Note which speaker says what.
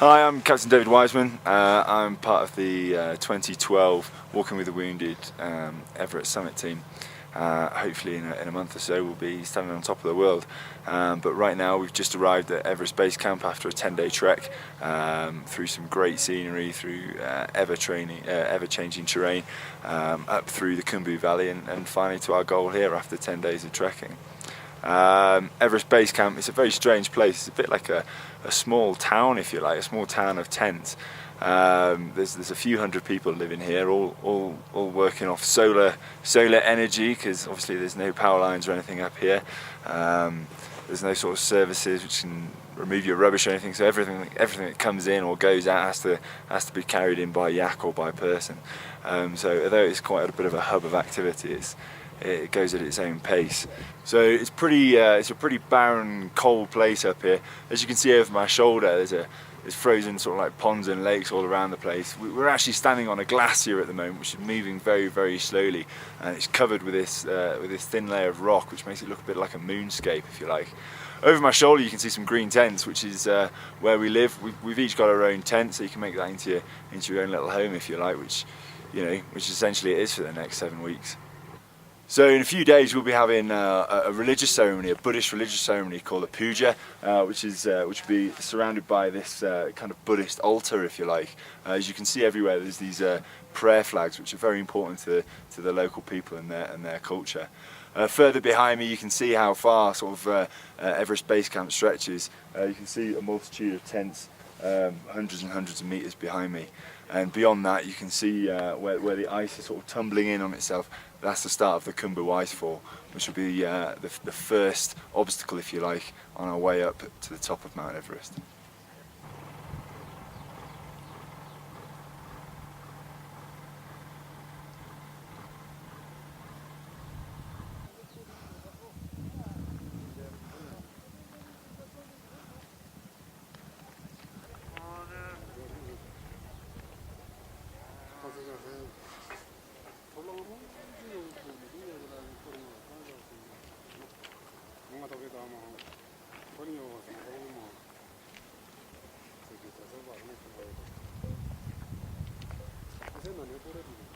Speaker 1: Hi, I'm Captain David Wiseman. I'm part of the 2012 Walking with the Wounded Everest Summit team. Hopefully in a month or so we'll be standing on top of the world. But right now we've just arrived at Everest Basecamp after a 10-day trek through some great scenery, through ever-changing terrain, up through the Khumbu Valley and finally to our goal here after 10 days of trekking. Everest Basecamp is a very strange place. It's a bit like a small town, if you like, a small town of tents. There's a few hundred people living here, all working off solar energy, because obviously there's no power lines or anything up here. There's no sort of services which can remove your rubbish or anything. So everything that comes in or goes out has to be carried in by yak or by person. So although it's quite a bit of a hub of activity, it goes at its own pace. So it's a pretty barren, cold place up here. As you can see over my shoulder, there's frozen sort of like ponds and lakes all around the place. We're actually standing on a glacier at the moment, which is moving very, very slowly, and it's covered with this thin layer of rock, which makes it look a bit like a moonscape, if you like. Over my shoulder, you can see some green tents, which is where we live. We've each got our own tent, so you can make that into your own little home, if you like, which essentially it is for the next 7 weeks. So in a few days we'll be having a religious ceremony, a Buddhist religious ceremony called a puja, which will be surrounded by this kind of Buddhist altar, if you like. As you can see everywhere, there's these prayer flags, which are very important to the local people and their culture. Further behind me, you can see how far sort of Everest Basecamp stretches. You can see a multitude of tents, hundreds and hundreds of meters behind me. And beyond that, you can see where the ice is sort of tumbling in on itself. That's the start of the Khumbu Icefall, which will be the first obstacle, if you like, on our way up to the top of Mount Everest.
Speaker 2: ese no es por el